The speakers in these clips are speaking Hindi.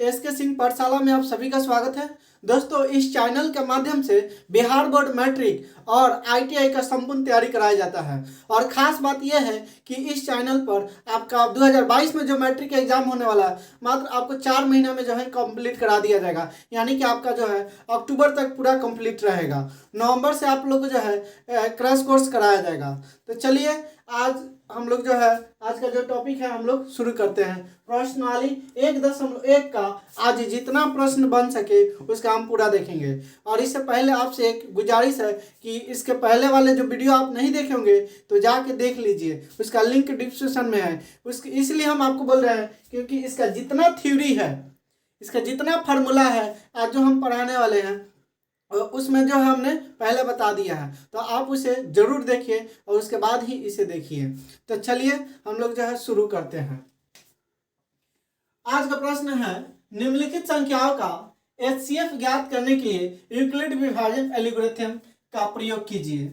SK सिंह पाठशाला में आप सभी का स्वागत है। दोस्तों, इस चैनल के माध्यम से बिहार बोर्ड मैट्रिक और ITI का संपूर्ण तैयारी कराया जाता है। और ख़ास बात यह है कि इस चैनल पर आपका 2022 में जो मैट्रिक एग्जाम होने वाला है, मात्र आपको 4 महीने में जो है कंप्लीट करा दिया जाएगा। यानी कि आपका जो है अक्टूबर तक पूरा कंप्लीट रहेगा। नवंबर से आप लोग को जो है क्रैश कोर्स कराया जाएगा। तो चलिए, आज हम लोग जो है आज का जो टॉपिक है हम लोग शुरू करते हैं। प्रश्नावली 1.1 का आज जितना प्रश्न बन सके उसका हम पूरा देखेंगे। और इससे पहले आपसे एक गुजारिश है कि इसके पहले वाले जो वीडियो आप नहीं देखे होंगे तो जाके देख लीजिए, उसका लिंक डिस्क्रिप्शन में है। इसलिए हम आपको बोल रहे हैं क्योंकि इसका जितना थ्योरी है, इसका जितना फार्मूला है आज जो हम पढ़ाने वाले हैं उसमें जो हमने पहले बता दिया है, तो आप उसे जरूर देखिए और उसके बाद ही इसे देखिए। तो चलिए हम लोग जो है शुरू करते हैं। आज का प्रश्न है, निम्नलिखित संख्याओं का HCF ज्ञात करने के लिए यूक्लिड विभाजन एल्गोरिथम का प्रयोग कीजिए।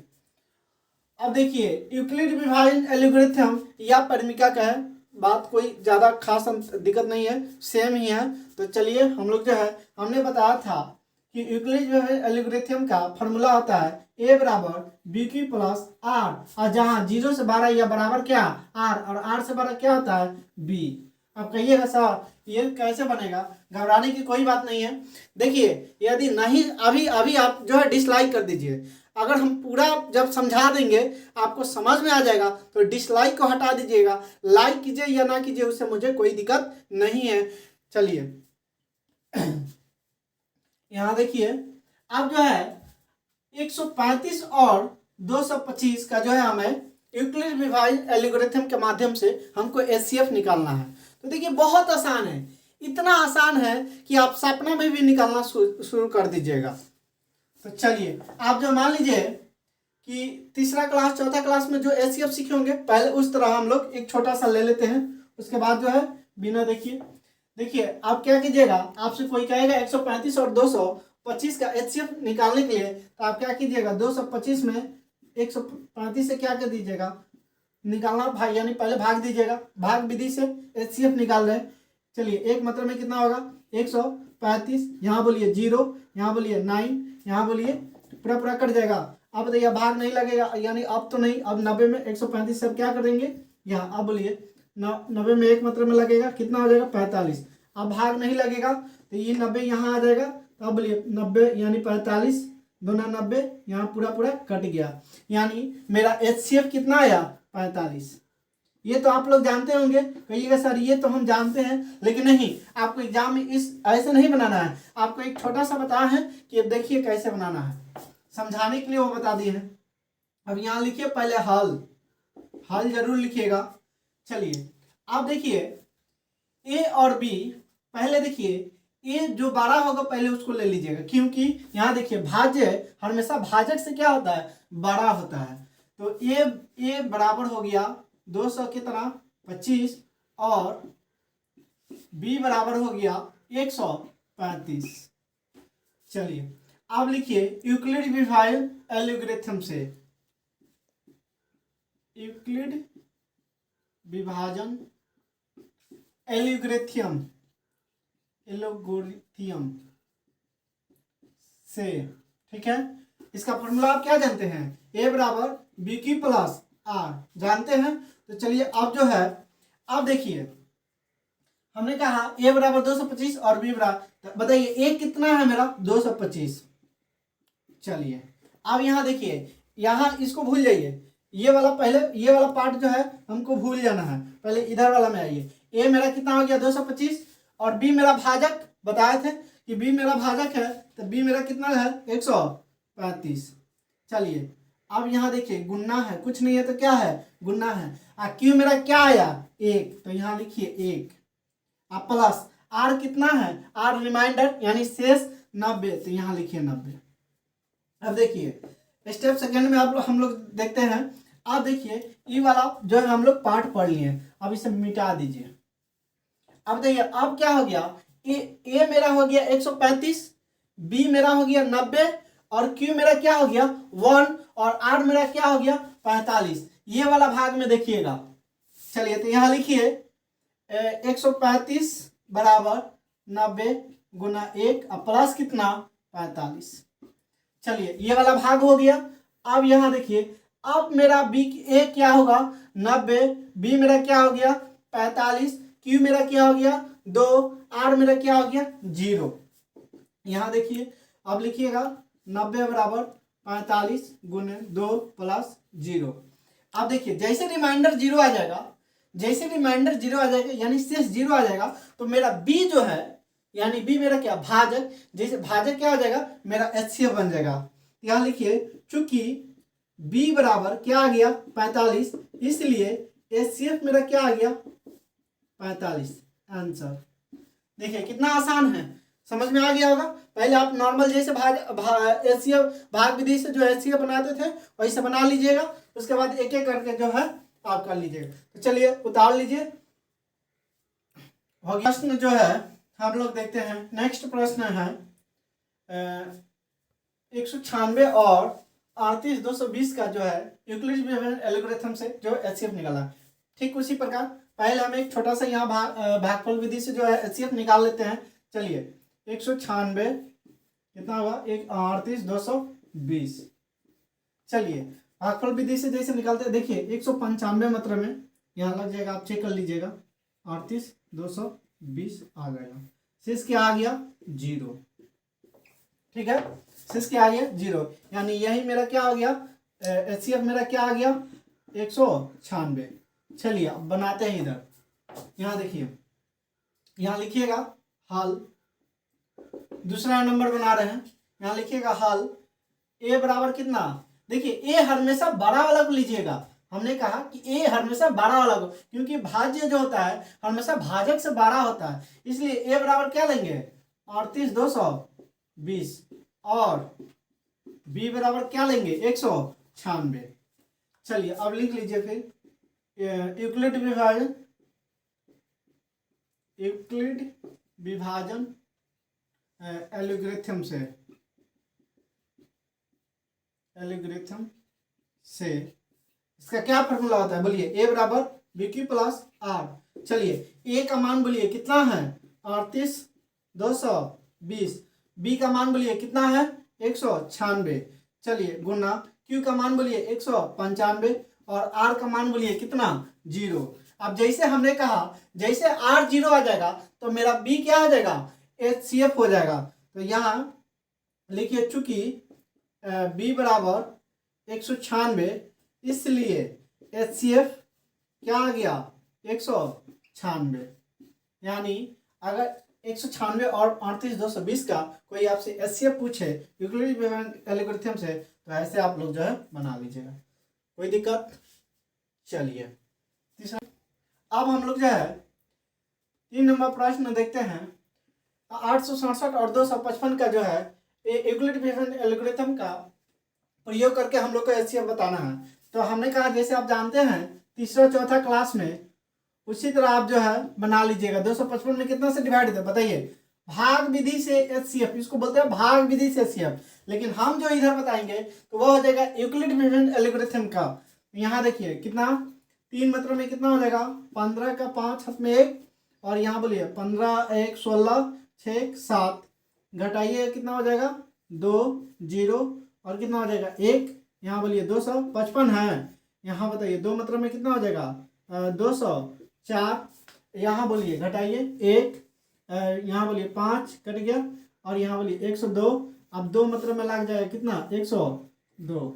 अब देखिए, यूक्लिड विभाजन एल्गोरिथम या परिमिका का है, बात कोई ज़्यादा खास दिक्कत नहीं है, सेम ही है। तो चलिए हम लोग जो है हमने बताया था कि यूक्लिड एल्गोरिथम का फार्मूला होता है A बराबर BQ प्लस R, और जहाँ 0 से 12 या बराबर क्या R और R से बड़ा क्या होता है B। अब कहिएगा सर ये कैसे बनेगा, घबराने की कोई बात नहीं है। देखिए, यदि नहीं अभी आप जो है डिसलाइक कर दीजिए। अगर हम पूरा जब समझा देंगे आपको समझ में आ जाएगा तो डिसलाइक को हटा दीजिएगा। लाइक कीजिए या ना कीजिए, उससे मुझे कोई दिक्कत नहीं है। चलिए यहाँ देखिए, अब जो है 135 और 225 का जो है हमें यूक्लिड विभाजन एल्गोरिथम के माध्यम से हमको HCF निकालना है। तो देखिए बहुत आसान है, इतना आसान है कि आप सपना में भी निकालना शुरू कर दीजिएगा। तो चलिए, आप जो मान लीजिए कि तीसरा क्लास चौथा क्लास में जो HCF सीखे होंगे, पहले उस तरह हम लोग एक छोटा सा ले लेते हैं। उसके बाद जो है बिना देखिए आप क्या कीजिएगा, आपसे कोई कहेगा 135 और 225 का HCF निकालने के लिए, तो आप क्या कीजिएगा 225 में 135 से क्या कर दीजिएगा निकालना भाई, यानी पहले भाग दीजिएगा। भाग विधि से HCF निकाल रहे हैं। चलिए, एक मतलब में कितना होगा 135, यहाँ बोलिए 0, यहाँ बोलिए 9, यहाँ बोलिए पूरा कट जाएगा। अब बताइए भाग नहीं लगेगा, यानी अब तो नहीं, अब 90 में 135 से अब क्या कर देंगे यहाँ, अब बोलिए 90 में एक मतलब में लगेगा कितना हो जाएगा 45। अब भाग नहीं लगेगा तो ये 90 यहाँ आ जाएगा, तो अब बोलिए 90 यानी 45 दूना 90, यहाँ पूरा कट गया, यानी मेरा HCF कितना आया 45। ये तो आप लोग जानते होंगे, कहिएगा सर ये तो हम जानते हैं, लेकिन नहीं, आपको एग्जाम में इस ऐसे नहीं बनाना है। आपको एक छोटा सा बताया है कि अब देखिए कैसे बनाना है, समझाने के लिए वो बता दिए हैं। अब यहाँ लिखिए पहले हल जरूर लिखिएगा। चलिए आप देखिए A और B, पहले देखिए A जो 12 होगा पहले उसको ले लीजिएगा, क्योंकि यहाँ देखिए भाज्य हमेशा भाजक से क्या होता है बड़ा होता है। तो A बराबर हो गया 200 कितना 25 और B बराबर हो गया 135। चलिए अब लिखिए यूक्लिड विभाजन एल्गोरिथम से, यूक्लिड विभाजन एल्गोरिथम से, ठीक है। इसका फॉर्मूला आप क्या जानते हैं, A बराबर BQ प्लस R जानते हैं। तो चलिए अब जो है, अब देखिए हमने कहा A बराबर 225 और B बराबर, बताइए A कितना है मेरा 225। चलिए अब यहाँ देखिए, यहाँ इसको भूल जाइए, ये वाला पहले ये वाला पार्ट जो है हमको भूल जाना है, पहले इधर वाला में आइए। A मेरा कितना हो गया 225 और B मेरा भाजक, बताए थे कि B मेरा भाजक है, तो B मेरा कितना है 135। चलिए अब यहाँ देखिए गुन्ना है, कुछ नहीं है तो क्या है गुन्ना है। Q मेरा क्या आया 1, तो यहाँ लिखिए 1, अब प्लस R कितना है R रिमाइंडर यानी शेष 90, तो यहाँ लिखिए 90। अब देखिए स्टेप सेकंड में हम लोग देखते हैं। अब देखिए ये वाला जो है हम लोग पार्ट पढ़ लिए, अब इसे मिटा दीजिए। अब देखिए अब क्या हो गया, A मेरा हो गया 135, B मेरा हो गया 90 और Q मेरा क्या हो गया 1 और R मेरा क्या हो गया 45। ये वाला भाग में देखिएगा। चलिए तो यहाँ लिखिए 135 बराबर 90 गुना 1 और प्लस कितना 45। चलिए ये वाला भाग हो गया। अब यहाँ देखिए, अब मेरा बी ए क्या होगा 90, बी मेरा क्या हो गया 45, क्यू मेरा क्या हो गया 2, आर मेरा क्या हो गया 0। यहाँ देखिए अब लिखिएगा 90 बराबर 45 गुने 2 प्लस 0। अब देखिए जैसे रिमाइंडर 0 आ जाएगा, जैसे रिमाइंडर 0 आ जाएगा यानी शेष 0 आ जाएगा, तो मेरा बी जो है यानी बी मेरा क्या भाजक, जैसे भाजक क्या हो जाएगा मेरा HCF बन जाएगा। यहाँ लिखिए चूंकि b बराबर क्या आ गया 45, इसलिए HCF मेरा क्या आ गया 45 आंसर। देखिए कितना आसान है, समझ में आ गया होगा। पहले आप नॉर्मल जैसे HCF भाग विधि से जो HCF बनाते थे वैसे बना लीजिएगा, उसके बाद एक एक करके जो है आप कर लीजिएगा। तो चलिए उतार लीजिए, हो गया। प्रश्न जो है हम लोग देखते हैं, नेक्स्ट प्रश्न है 196 और 38220 का जो है यूक्लिड एल्गोरिथम से जो HCF निकाला। ठीक उसी प्रकार पहले हम एक छोटा सा यहाँ भागफल विधि से जो है HCF निकाल लेते हैं। चलिए 196 कितना हुआ 38220। चलिए भागफल विधि से जैसे निकालते हैं, देखिए 195 मात्रा में यहाँ लग जाएगा, आप चेक कर लीजिएगा 38220 आ जाएगा। शेष क्या आ गया 0। ठीक है, शेष क्या आ गया 0, यानी यही मेरा क्या हो गया HCF मेरा क्या आ गया 196। चलिए अब बनाते हैं इधर, यहाँ देखिए यहाँ लिखिएगा हल, दूसरा नंबर बना रहे हैं। यहाँ लिखिएगा हल ए बराबर कितना, देखिए ए हमेशा बड़ा वाला को लीजिएगा। हमने कहा कि ए हमेशा बड़ा वाला को, क्योंकि भाज्य जो होता है हमेशा भाजक से बड़ा होता है, इसलिए ए बराबर क्या लेंगे 38220 और बी बराबर क्या लेंगे 196। चलिए अब लिख लीजिए फिर यूक्लिड विभाजन एल्गोरिथम से इसका क्या फॉर्मूला होता है बोलिए, ए बराबर बी क्यू प्लस आर। चलिए ए का मान बोलिए कितना है 38220, बी का मान बोलिए कितना है 196, चलिए गुना क्यू का मान बोलिए 195 और आर का मान बोलिए कितना 0। अब जैसे हमने कहा जैसे आर 0 आ जाएगा तो मेरा बी क्या आ जाएगा HCF हो जाएगा। तो यहाँ लिखिए चूंकि बी बराबर 196, इसलिए HCF क्या आ गया 196। यानी अगर 196 और 38220 का कोई आपसे HCF पूछे यूक्लिड एल्गोरिथम से, तो ऐसे आप लोग जो है बना लीजिएगा, कोई दिक्कत। चलिए तीसरा, अब हम लोग जो है 3 नंबर प्रश्न देखते हैं। 867 और 255 का जो है यूक्लिड एल्गोरिथम का प्रयोग करके हम लोग को HCF बताना है। तो हमने कहा जैसे आप जानते हैं तीसरा चौथा क्लास में, उसी तरह आप जो है बना लीजिएगा। 255 में कितना से डिवाइड है बताइए, भाग विधि से HCF, इसको बोलते हैं भाग विधि से HCF, लेकिन हम जो इधर बताएंगे तो वह हो जाएगा यूक्लिड एल्गोरिथम का। यहाँ देखिए कितना 3 मात्रा में कितना हो जाएगा 15 का 5 हाथ में 1, और यहाँ बोलिए 15 1 16 6 7, घटाइए कितना हो जाएगा 2 0 और कितना हो जाएगा 1, यहाँ बोलिए 255 है। यहाँ बताइए 2 मात्रा में कितना हो जाएगा 204, यहाँ बोलिए घटाइए 1, यहाँ बोलिए 5 कट गया, और यहाँ बोलिए 102। अब 2 मात्रा में लग जाएगा कितना 102।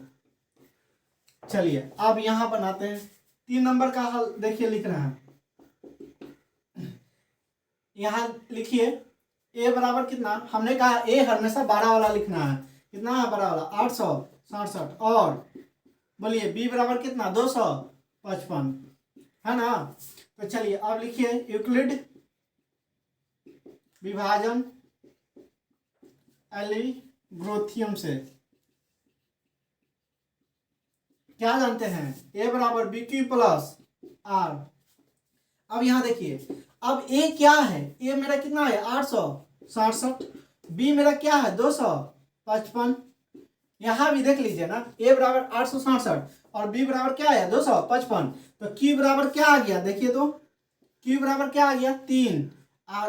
चलिए अब यहाँ बनाते हैं 3 नंबर का हल, देखिए लिख रहे हैं। यहाँ लिखिए ए बराबर कितना, हमने कहा ए हमेशा बड़ा वाला लिखना है, कितना है बड़ा वाला 867, और बोलिए बी बराबर कितना 255 है ना। तो चलिए अब लिखिए यूक्लिड विभाजन एल्गोरिथम से क्या जानते हैं ए बराबर बी क्यू प्लस आर। अब यहाँ देखिए अब ए क्या है, ए मेरा कितना है 867, बी मेरा क्या है 255, यहाँ भी देख लीजिए ना ए बराबर 867 और बी बराबर क्या है 255, तो क्यू बराबर क्या आ गया देखिए, तो क्यू बराबर क्या आ गया 3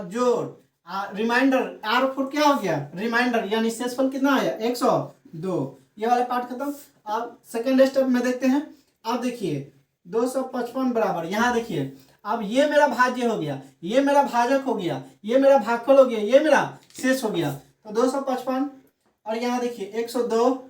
जोड़ रिमाइंडर R4 क्या हो गया, रिमाइंडर, यानी शेषफल कितना आया 102। ये वाला पार्ट खत्म। अब सेकेंड स्टेप में देखते हैं। अब देखिए 255 बराबर, यहाँ देखिए अब ये मेरा भाज्य हो गया, ये मेरा भाजक हो गया, ये मेरा भागफल हो गया, ये मेरा शेष हो गया। तो 255 और यहाँ देखिए 102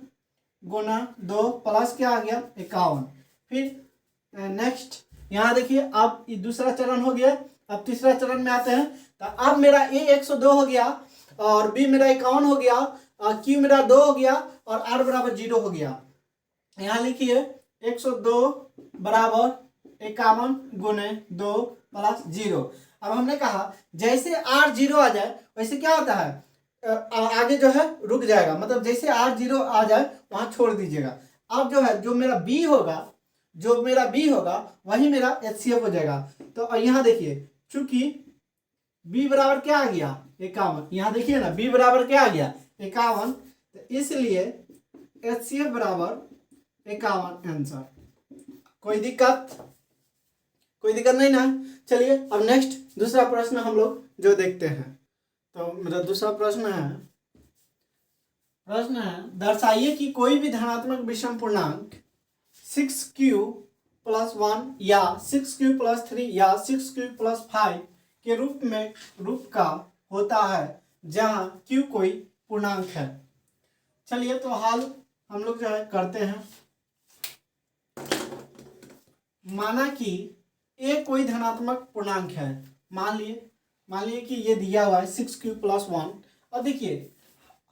गुना 2 प्लस क्या आ गया 51। फिर नेक्स्ट यहाँ देखिए अब ये दूसरा चरण हो गया। अब तीसरा चरण में आते हैं। तो अब मेरा A 102 हो गया और B मेरा 51 हो गया और Q मेरा 2 हो गया और R बराबर 0 हो गया। यहाँ लिखिए 102 बराबर 51 गुने 2 प्लस 0। अब हमने कहा जैसे R 0 आ जाए वैसे क्या होता है, आगे जो है रुक जाएगा, मतलब जैसे R 0 आ जाए वहां छोड़ दीजिएगा। अब जो है जो मेरा B होगा वही मेरा HCF हो जाएगा। तो यहाँ देखिए चूंकि B बराबर क्या आ गया 51, यहाँ देखिए ना B बराबर क्या आ गया 51, तो इसलिए HCF बराबर 51 आंसर। कोई दिक्कत नहीं ना। चलिए अब नेक्स्ट दूसरा प्रश्न हम लोग जो देखते हैं। तो मेरा दूसरा प्रश्न है दर्शाइए कि कोई भी धनात्मक विषम पूर्णांक 6q + 1 या 6q + 3 या 6q + 5 के रूप का होता है जहां q कोई पूर्णांक है। चलिए तो हाल हम लोग जो है करते हैं। माना कि a कोई धनात्मक पूर्णांक है, मान लिए कि ये दिया हुआ है 6q + 1। और देखिए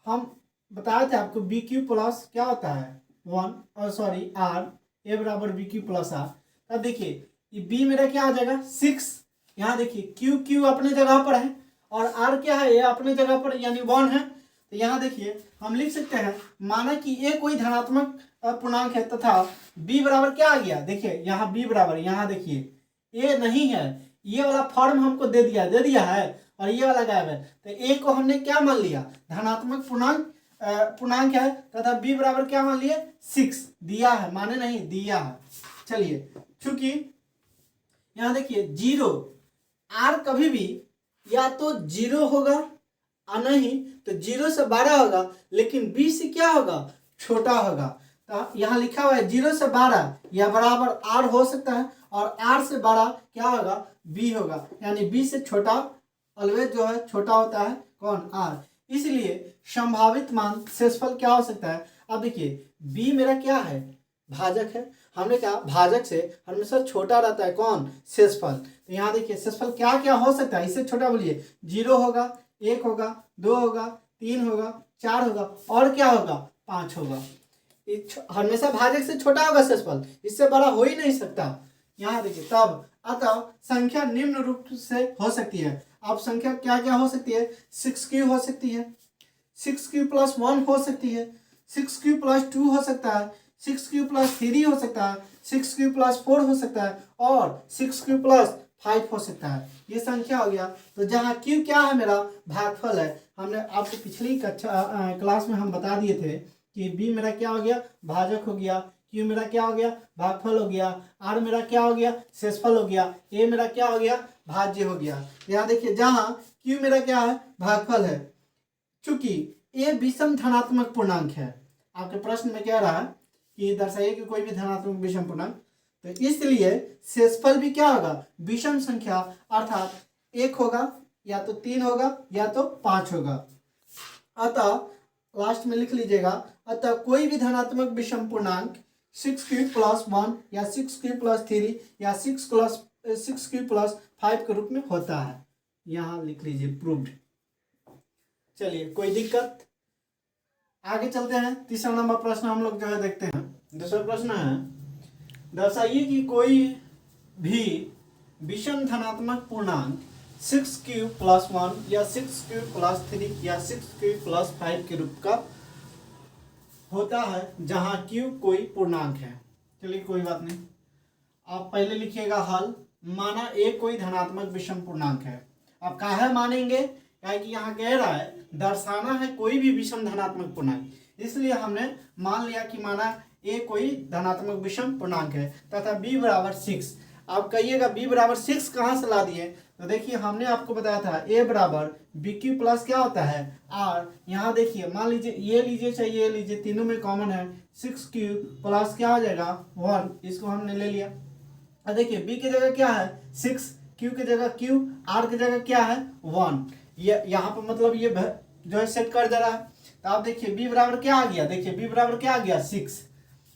हम बताए थे आपको bq प्लस क्या होता है 1 और सॉरी r, a बराबर bq + r। अब देखिए ये b मेरा क्या आ जाएगा 6, यहाँ देखिए q अपने जगह पर है और r क्या है ये अपने जगह पर यानी 1 है। तो यहाँ देखिए हम लिख सकते हैं माना कि a कोई धनात्मक पूर्णांक है तथा b बराबर क्या आ गया, देखिए यहाँ b बराबर, यहाँ देखिए a नहीं है, ये वाला फॉर्म हमको दे दिया है और ये वाला गायब है। तो a को हमने क्या मान लिया धनात्मक पूर्णांक है तथा b बराबर क्या मान लिए 6, दिया है माने नहीं दिया है। चलिए चूंकि यहाँ देखिए 0 r कभी भी या तो 0 होगा और नहीं तो 0 से बड़ा होगा, लेकिन b से क्या होगा छोटा होगा। तो यहाँ लिखा हुआ है 0 से 12 या बराबर r हो सकता है और r से बड़ा क्या होगा b होगा, यानी b से छोटा ऑलवेज जो है छोटा होता है कौन r। इसलिए संभावित मान शेषफल क्या हो सकता है। अब देखिए b मेरा क्या है भाजक है, हमने कहा भाजक से हमेशा छोटा रहता है कौन शेषफल। तो यहाँ देखिए शेषफल क्या क्या हो सकता है, इससे छोटा बोलिए 0 होगा, 1 होगा, 2 होगा, 3 होगा, 4 होगा और क्या होगा 5 होगा। हमेशा भाजक से छोटा होगा शेषफल, इससे बड़ा हो ही नहीं सकता। यहाँ देखिए तब अतः संख्या निम्न रूप से हो सकती है। अब संख्या क्या क्या हो सकती है 6q हो सकती है, 6q + 1 हो सकती है, 6q + 2 हो सकता है, 6q + 3 हो सकता है, 6q + 4 हो सकता है और 6q + 5 हो सकता है। ये संख्या हो गया। तो जहाँ q क्या है मेरा भागफल है, हमने आपको पिछली क्लास में हम बता दिए थे कि b मेरा क्या हो गया भाजक हो गया, q मेरा क्या हो गया भागफल हो गया, r मेरा क्या हो गया शेषफल हो गया, a मेरा क्या हो गया भाज्य हो गया। यहाँ देखिए जहाँ q मेरा क्या है भागफल है, चूंकि a विषम धनात्मक पूर्णांक है। आपके प्रश्न में कह रहा है कि दर्शाइए कि कोई भी धनात्मक विषम पूर्णांक, तो इसलिए शेषफल भी क्या होगा विषम संख्या, अर्थात 1 होगा या तो 3 होगा या तो 5 होगा। अतः लास्ट में लिख लीजिएगा, अतः कोई भी धनात्मक विषम पूर्णांक 6q + 1 या 6q + 3 या 6q + 5 के रूप में होता है। यहाँ लिख लीजिए प्रूव्ड। चलिए कोई दिक्कत, आगे चलते हैं। तीसरा नंबर प्रश्न हम लोग जो है देखते हैं। दूसरा प्रश्न है दर्शाइए कि कोई भी विषम धनात्मक पूर्णांक 6q + 1 या 6q + 3 या 6q + 5 के रूप का होता है जहां q कोई पूर्णांक है। चलिए कोई बात नहीं, आप पहले लिखिएगा हल। माना a कोई धनात्मक विषम पूर्णांक है। अब काहे मानेंगे, क्या कि यहाँ कह रहा है दर्शाना है कोई भी विषम धनात्मक पूर्णांक, इसलिए हमने मान लिया कि माना a कोई धनात्मक विषम पूर्णांक है तथा b बराबर 6। आप कहिएगा b बराबर 6 कहाँ से ला दिए, तो देखिए हमने आपको बताया था ए बराबर बी क्यू प्लस क्या होता है आर। यहाँ देखिए मान लीजिए ये लीजिए चाहे ये लीजिए, तीनों में कॉमन है, 6q प्लस क्या हो जाएगा 1, इसको हमने ले लिया। और देखिए b की जगह क्या है 6, q की जगह q, r की जगह क्या है 1। ये यहाँ पर मतलब ये जो है सेट कर दे रहा है। तो आप देखिए b बराबर क्या आ गया, देखिए b बराबर क्या आ गया 6।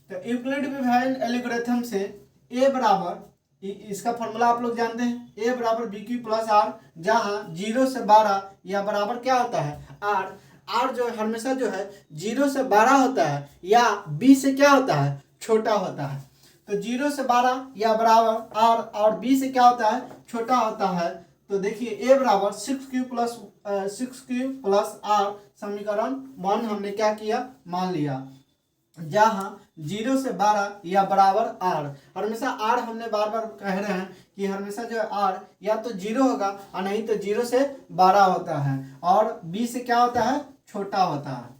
तो यूक्लिड डिवाइड एल्गोरिथम से a बराबर, इसका फॉर्मूला आप लोग जानते हैं, a बराबर बी क्यू प्लस आर, जहाँ 0 से 12 या बराबर क्या होता है r। r जो हमेशा जो है 0 से 12 होता है या b से क्या होता है छोटा होता है। तो 0 से 12 या बराबर r और b से क्या होता है छोटा होता है। तो देखिए a बराबर 6q प्लस r समीकरण 1 हमने क्या किया मान लिया, जहाँ 0 से 12 या बराबर r। हमेशा r हमने बार बार कह रहे हैं कि हमेशा जो है r या तो 0 होगा और नहीं तो 0 से 12 होता है, और b से क्या होता है छोटा होता है।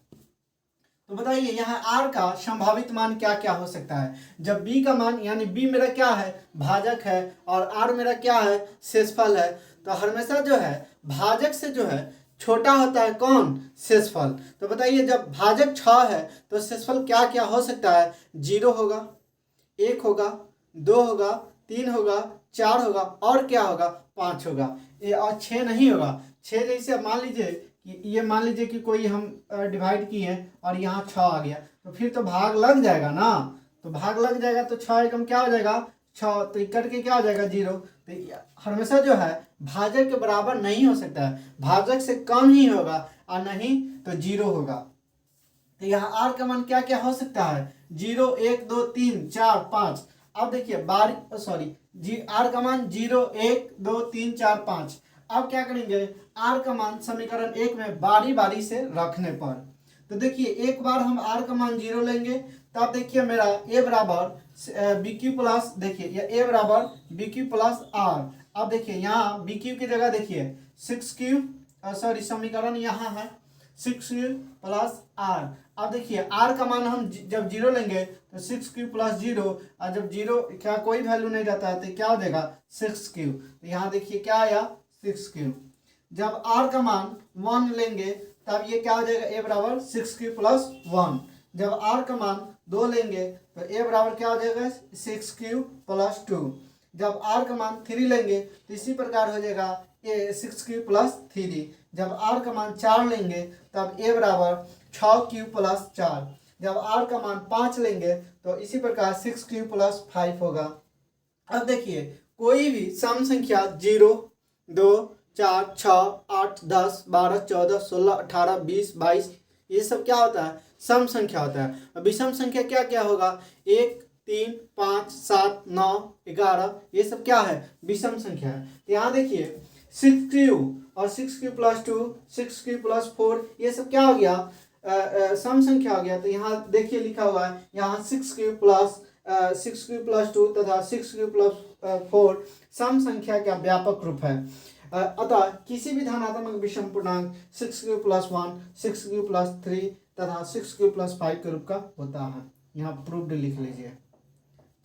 तो बताइए यहाँ r का संभावित मान क्या क्या हो सकता है, जब b का मान यानी b मेरा क्या है भाजक है और r मेरा क्या है शेषफल है। तो हमेशा जो है भाजक से जो है छोटा होता है कौन शेषफल। तो बताइए जब भाजक 6 है तो शेषफल क्या क्या हो सकता है, 0 होगा, 1 होगा, 2 होगा, 3 होगा, 4 होगा और क्या होगा 5 होगा, ये और 6 नहीं होगा। 6 जैसे मान लीजिए कि ये मान लीजिए कि कोई हम डिवाइड किए और यहाँ 6 आ गया, तो फिर तो भाग लग जाएगा ना। तो भाग लग जाएगा तो 6 एकम क्या हो जाएगा 6, तो कट के क्या हो जाएगा 0। तो हमेशा जो है भाजक के बराबर नहीं हो सकता है, भाजक से कम ही होगा और नहीं तो 0 होगा। तो यहाँ r का मान क्या क्या हो सकता है 0, 1, 2, 3, 4, 5। अब देखिए r का मान 0, 1, 2, 3, 4, 5। अब क्या करेंगे r का मान समीकरण 1 में बारी बारी से रखने पर। तो देखिए एक बार हम r का मान 0 लेंगे, तब देखिए मेरा a बराबर बी क्यू प्लस, देखिए ये a बराबर बी क्यू प्लस r। अब देखिए यहाँ बी क्यू की जगह देखिए 6q समीकरण यहाँ है 6q प्लस r। अब देखिए r का मान हम जब 0 लेंगे तो 6q प्लस 0, और जब 0 क्या कोई वैल्यू नहीं रहता है तो क्या हो जाएगा 6q। तो यहाँ देखिए क्या आया 6q। जब r का मान 1 लेंगे तब ये क्या हो जाएगा a बराबर 6q प्लस 1। जब r का मान 2 लेंगे तो a बराबर क्या हो जाएगा 6q प्लस 2। जब r का मान 3 लेंगे तो इसी प्रकार हो जाएगा a 6q प्लस 3। जब r का मान 4 लेंगे तब a बराबर 6q प्लस 4। जब r का मान 5 लेंगे तो इसी प्रकार 6q प्लस 5 होगा। अब देखिए कोई भी सम संख्या 0, 2, 4, 6, 8, 10, 12, 14, 16, 18, 20, 22 ये सब क्या होता है सम संख्या होता है। अब विषम संख्या क्या क्या होगा 1, 3, 5, 7, 9, 11 ये सब क्या है विषम संख्या है। तो यहाँ देखिए 6q और 6q प्लस 2, 6q प्लस 4 ये सब क्या हो गया सम संख्या हो गया। तो यहाँ देखिए लिखा हुआ है यहाँ 6q प्लस 2 तथा 6q प्लस 4 सम संख्या का व्यापक रूप है। अतः किसी भी धनात्मक विषम पूर्णांक 6q प्लस 1, 6q प्लस 3 तथा 6q प्लस 5 के रूप का होता है। यहाँ प्रूव्ड लिख लीजिए।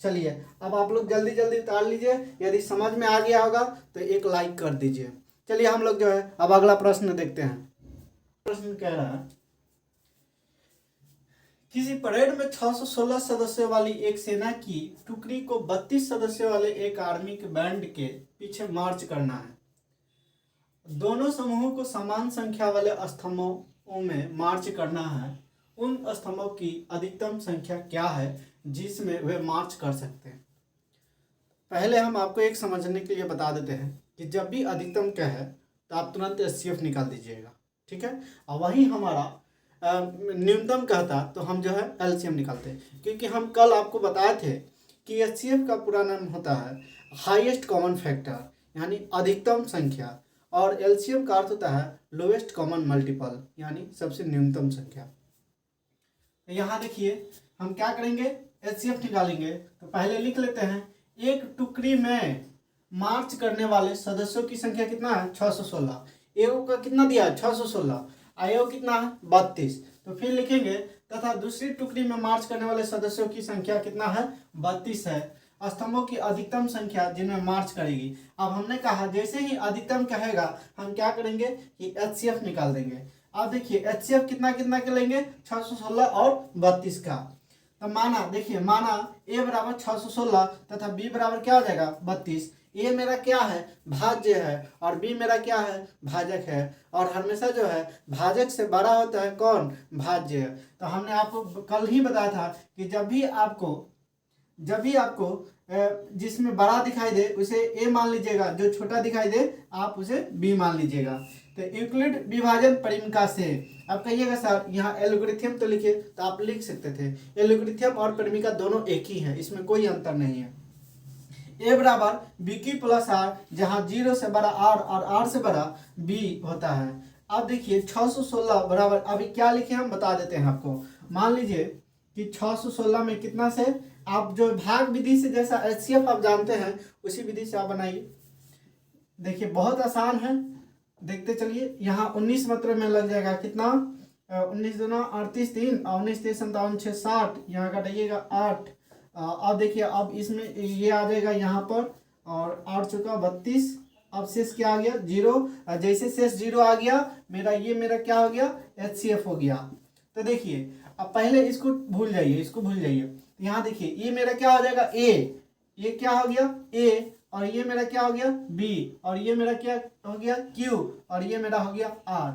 चलिए अब आप लोग जल्दी जल्दी उतार लीजिए, यदि समझ में आ गया होगा तो एक लाइक कर दीजिए। चलिए हम लोग जो है अब अगला प्रश्न देखते हैं। प्रश्न कह रहा है किसी परेड में 616 सदस्यों वाली एक सेना की टुकड़ी को 32 सदस्यों वाले एक आर्मी के बैंड के पीछे मार्च करना है। दोनों समूहों को समान संख्या वाले स्तंभों में मार्च करना है। उन स्तंभों की अधिकतम संख्या क्या है जिसमें वे मार्च कर सकते हैं। पहले हम आपको एक समझने के लिए बता देते हैं कि जब भी अधिकतम क्या है तो आप तुरंत HCF निकाल दीजिएगा, ठीक है। और वहीं हमारा न्यूनतम कहता तो हम जो है LCM निकालते हैं, क्योंकि हम कल आपको बताए थे कि HCF का पूरा नाम होता है हाईएस्ट कॉमन फैक्टर यानी अधिकतम संख्या, और LCM का अर्थ होता है लोएस्ट कॉमन मल्टीपल यानी सबसे न्यूनतम संख्या। तो यहाँ देखिए हम क्या करेंगे HCF निकालेंगे। तो पहले लिख लेते हैं एक टुकड़ी में मार्च करने वाले सदस्यों की संख्या कितना है 616। एओ का कितना दिया है 616, आयो कितना है 32। तो फिर लिखेंगे तथा दूसरी टुकड़ी में मार्च करने वाले सदस्यों की संख्या कितना है 32 है। स्तंभों की अधिकतम संख्या जिनमें मार्च करेगी। अब हमने कहा जैसे ही अधिकतम कहेगा हम क्या करेंगे कि HCF निकाल देंगे। अब देखिए HCF कितना कितना के लेंगे 616 और 32 का। तो माना देखिए माना A बराबर 616 तथा B बराबर क्या हो जाएगा 32। A मेरा क्या है भाज्य है और B मेरा क्या है भाजक है, और हमेशा जो है भाजक से बड़ा होता है कौन भाज्य। तो हमने आपको कल ही बताया था कि जब भी आपको जिसमें बड़ा दिखाई दे उसे A मान लीजिएगा, जो छोटा दिखाई दे आप उसे B मान लीजिएगा। तो यूक्लिड विभाजन परिमिका से अब कहिएगा सर यहाँ एल्गोरिथम तो लिखे, तो आप लिख सकते थे एल्गोरिथम और परिमिका दोनों एक ही है, इसमें कोई अंतर नहीं है। A बराबर BQ प्लस R, जहाँ 0 से बड़ा R और R से बड़ा B होता है। अब देखिए 616 बराबर अभी क्या लिखे हम बता देते हैं आपको। मान लीजिए कि 616 में कितना से आप जो भाग विधि से जैसा HCF आप जानते हैं उसी विधि से आप बनाइए। देखिए बहुत आसान है, देखते चलिए। यहाँ 19 मात्रा में लग जाएगा कितना 19 दूना 38 3 और 19 3 57 6 60, यहाँ काटिएगा 8। अब देखिए अब इसमें ये आ जाएगा यहाँ पर और 8 चुका 32। अब शेष क्या आ गया 0, जैसे शेष 0 आ गया मेरा क्या हो गया HCF हो गया। तो देखिए अब पहले इसको भूल जाइए, तो यहाँ देखिए ये मेरा क्या हो जाएगा A, ये क्या हो गया A, और ये मेरा क्या हो गया B, और ये मेरा क्या हो गया Q, और ये मेरा हो गया R।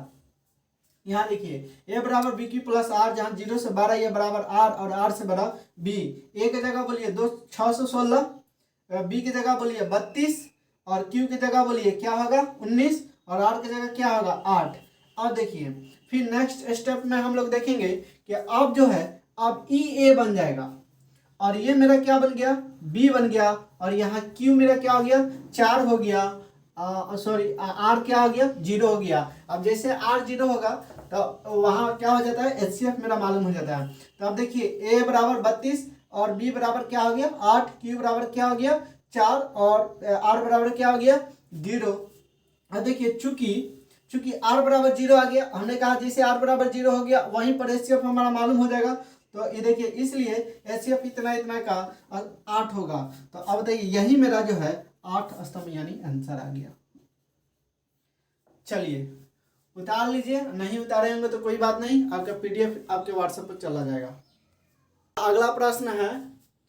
यहाँ देखिए A बराबर BQ प्लस R, जहाँ 0 से 12 ये बराबर R और R से बड़ा B। A की जगह बोलिए 616, B की जगह बोलिए 32 और Q की जगह बोलिए क्या होगा 19 और R की जगह क्या होगा 8। अब देखिए फिर नेक्स्ट स्टेप में हम लोग देखेंगे कि अब जो है अब EA बन जाएगा और ये मेरा क्या बन गया B बन गया, और यहाँ Q मेरा क्या हो गया 4 हो गया, सॉरी R क्या हो गया 0 हो गया। अब जैसे R 0 होगा तो वहाँ क्या हो जाता है HCF मेरा मालूम हो जाता है। तो अब देखिए A बराबर 32 और B बराबर क्या हो गया 8, Q बराबर क्या हो गया 4 और R बराबर क्या हो गया 0। अब देखिए चूंकि R बराबर 0 आ गया, हमने कहा जैसे R बराबर 0 हो गया वहीं पर HCF हमारा मालूम हो जाएगा। तो ये देखिए इसलिए HCF इतना का 8 होगा। तो अब देखिए यही मेरा जो है 8 स्तंभ यानी आंसर आ गया। चलिए उतार लीजिए, नहीं उतारे होंगे तो कोई बात नहीं, आपका PDF आपके व्हाट्सएप पर चला जाएगा। अगला प्रश्न है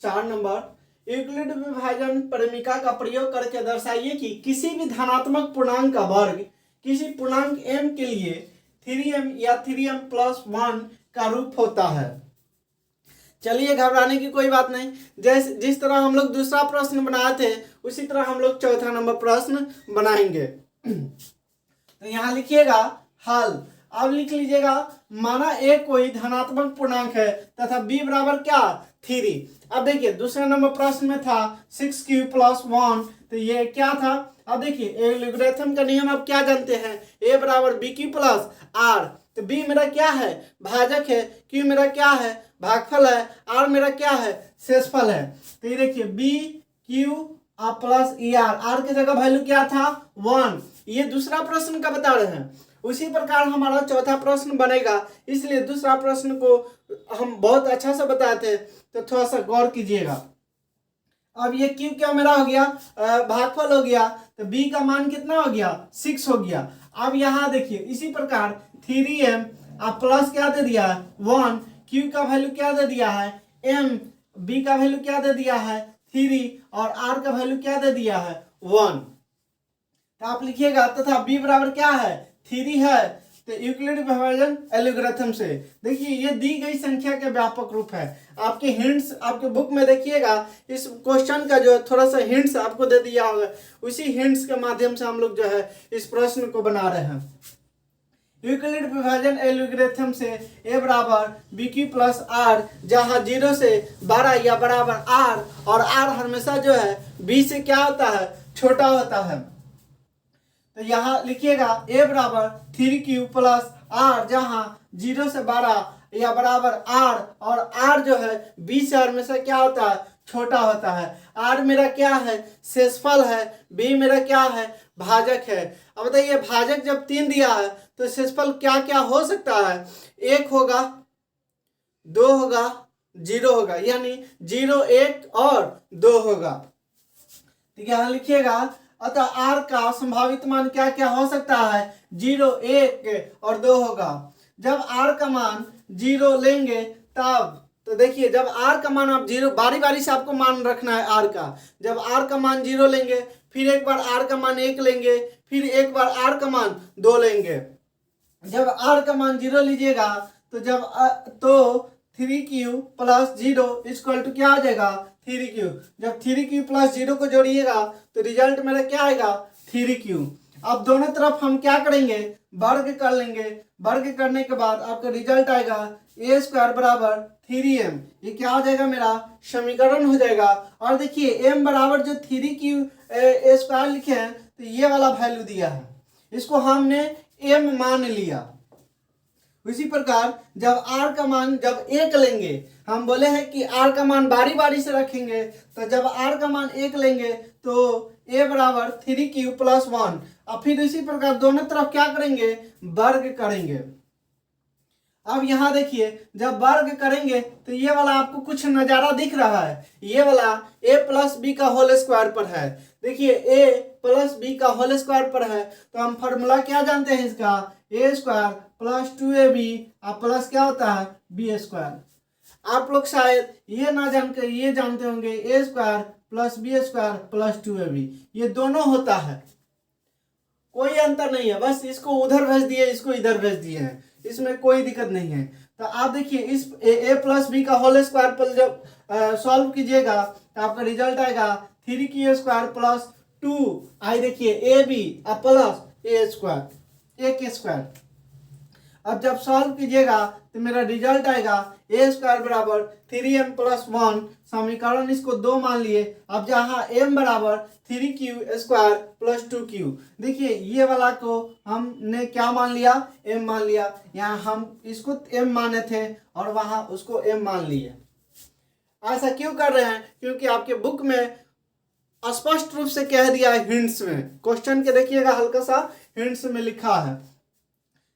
4 नंबर, यूक्लिड विभाजन परिमिका का प्रयोग करके दर्शाइए कि किसी भी धनात्मक पूर्णांक का वर्ग किसी पूर्णांक m के लिए 3m या 3m प्लस 1 का रूप होता है। चलिए घबराने की कोई बात नहीं, जिस तरह हम लोग दूसरा प्रश्न बनाए थे उसी तरह हम लोग चौथा नंबर प्रश्न बनाएंगे। तो यहाँ लिखिएगा हल। अब लिख लीजिएगा माना A कोई धनात्मक पूर्णांक है तथा B बराबर क्या 3। अब देखिए दूसरे नंबर प्रश्न में था 6Q प्लस 1, तो ये क्या था। अब देखिए एल्गोरिथम का नियम आप क्या जानते हैं, A बराबर BQ प्लस R। तो B मेरा क्या है भाजक है, Q मेरा क्या है भागफल है, R मेरा क्या है शेषफल है। तो ये देखिए BQ प्लस ER, R की जगह वैल्यू क्या था 1, ये दूसरा प्रश्न का बता रहे हैं। उसी प्रकार हमारा चौथा प्रश्न बनेगा, इसलिए दूसरा प्रश्न को हम बहुत अच्छा से बताए थे, तो थोड़ा सा गौर कीजिएगा। अब ये Q क्या मेरा हो गया भागफल हो गया, तो B का मान कितना हो गया 6 हो गया। अब यहाँ देखिए इसी प्रकार 3m आप प्लस क्या दे दिया है 1, Q का वैल्यू क्या दे दिया है m, B का वैल्यू क्या दे दिया है 3 और R का वैल्यू क्या दे दिया है 1। तो आप लिखिएगा तथा B बराबर क्या है 3 है। तो यूक्लिड विभाजन एल्गोरिथम से देखिए ये दी गई संख्या के व्यापक रूप है। आपके हिंट्स आपके बुक में देखिएगा, इस क्वेश्चन का जो थोड़ा सा हिंट्स आपको दे दिया होगा, उसी हिंट्स के माध्यम से हम लोग जो है इस प्रश्न को बना रहे हैं। यूक्लिड विभाजन एल्गोरिथम से A बराबर BQ प्लस R, जहाँ 0 से 12 या बराबर R और R हमेशा जो है B से क्या होता है छोटा होता है। तो यहाँ लिखिएगा A बराबर 3Q प्लस R, जहाँ 0 से 12 या बराबर R और R जो है B से हमेशा क्या होता है छोटा होता है। R मेरा क्या है शेषफल है, B मेरा क्या है भाजक है। अब बताइए भाजक जब 3 दिया है तो शेषफल क्या क्या हो सकता है, 1 होगा 2 होगा 0 होगा, यानी 0, 1 और 2 होगा। ठीक है, यहाँ लिखिएगा अतः r का संभावित मान क्या क्या हो सकता है, 0, 1 और 2 होगा। जब r का मान 0 लेंगे तब तो देखिए, जब r का मान आप 0, बारी बारी से आपको मान रखना है r का। जब r का मान 0 लेंगे, फिर एक बार r का मान 1 लेंगे, फिर एक बार r का मान 2 लेंगे। जब r का मान 0 लीजिएगा तो तो 3q प्लस 0 इक्वल टू क्या आ जाएगा, 3q। जब 3q प्लस 0 को जोड़िएगा तो रिजल्ट मेरा क्या आएगा, 3q। अब दोनों तरफ हम क्या करेंगे, वर्ग कर लेंगे। वर्ग करने के बाद आपका रिजल्ट आएगा a² बराबर 3m। ये क्या हो जाएगा, मेरा समीकरण हो जाएगा। और देखिए m बराबर जो 3q² लिखे हैं तो ये वाला वैल्यू दिया है, इसको हमने m मान लिया। इसी प्रकार जब r का मान जब 1 लेंगे, हम बोले हैं कि r का मान बारी बारी से रखेंगे, तो जब r का मान 1 लेंगे तो a बराबर 3q प्लस 1। अब फिर इसी प्रकार दोनों तरफ क्या करेंगे, वर्ग करेंगे। अब यहाँ देखिए, जब वर्ग करेंगे तो ये वाला आपको कुछ नज़ारा दिख रहा है, ये वाला a प्लस बी का होल स्क्वायर पर है। देखिए a प्लस बी का होल स्क्वायर पर है, तो हम फॉर्मूला क्या जानते हैं इसका, a² प्लस 2ab और प्लस क्या होता है, b²। आप लोग शायद ये ना जानकर ये जानते होंगे a² plus b² plus 2ab, ये दोनों होता है, कोई अंतर नहीं है, बस इसको उधर भेज दिए, इसको इधर भेज दिए हैं, इसमें कोई दिक्कत नहीं है। तो आप देखिए इस a प्लस बी का होल स्क्वायर पर जब सॉल्व कीजिएगा तो आपका रिजल्ट आएगा 3q² प्लस 2 आई देखिए ab प्लस a²। अब जब सॉल्व कीजिएगा तो मेरा रिजल्ट आएगा a² बराबर 3m प्लस 1। समीकरण इसको 2 मान लिए। अब जहाँ m बराबर 3q² प्लस 2q, देखिए ये वाला को हमने क्या मान लिया, m मान लिया। यहाँ हम इसको m माने थे और वहाँ उसको m मान लिए। ऐसा क्यों कर रहे हैं, क्योंकि आपके बुक में स्पष्ट रूप से कह दिया है, हिंट्स में, क्वेश्चन के देखिएगा हल्का सा हिंट्स में लिखा है।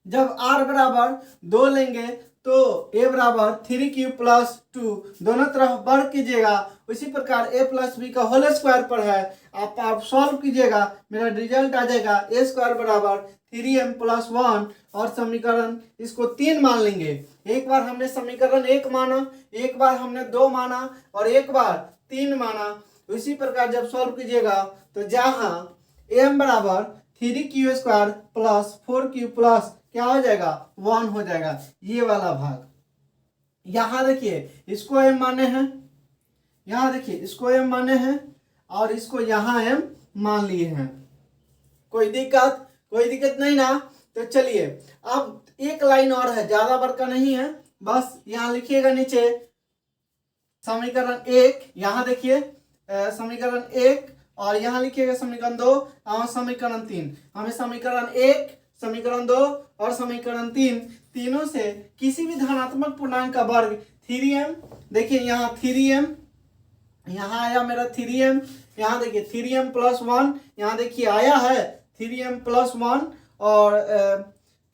जब r बराबर 2 लेंगे तो a बराबर 3q प्लस 2, दोनों तरफ वर्ग कीजिएगा। उसी प्रकार a प्लस बी का होल स्क्वायर पर है, आप सॉल्व कीजिएगा, मेरा रिजल्ट आ जाएगा a² बराबर 3m प्लस 1। और समीकरण इसको 3 मान लेंगे। एक बार हमने समीकरण 1 माना, एक बार हमने 2 माना और एक बार 3 माना। इसी प्रकार जब सॉल्व कीजिएगा तो जहाँ m बराबर 3q² प्लस 4q प्लस क्या हो जाएगा, 1 हो जाएगा, ये वाला भाग। यहाँ देखिए इसको m माने हैं, यहाँ देखिए इसको m माने हैं और इसको यहाँ m मान लिए हैं। कोई दिक्कत नहीं ना। तो चलिए अब एक लाइन और है, ज्यादा वर्क का नहीं है, बस यहाँ लिखिएगा नीचे समीकरण 1, यहाँ देखिए समीकरण 1 और यहाँ लिखिएगा समीकरण 2 और समीकरण 3। हमें समीकरण 1, समीकरण 2 और समीकरण 3 तीनों से किसी भी धनात्मक पूर्णांक का वर्ग 3m, देखिए यहाँ 3m, यहाँ आया मेरा 3m, यहाँ देखिए 3m प्लस 1, यहाँ देखिए आया है 3m प्लस 1 और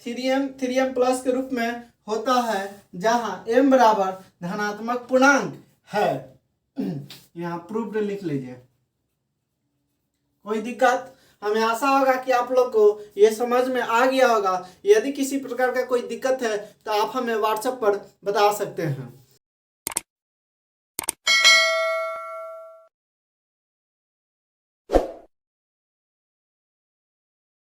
3m प्लस के रूप में होता है जहाँ m बराबर धनात्मक पूर्णांक है। यहाँ प्रूफ्ड लिख लीजिए। कोई दिक्कत, हमें आशा होगा कि आप लोग को ये समझ में आ गया होगा। यदि किसी प्रकार का कोई दिक्कत है तो आप हमें व्हाट्सएप पर बता सकते हैं।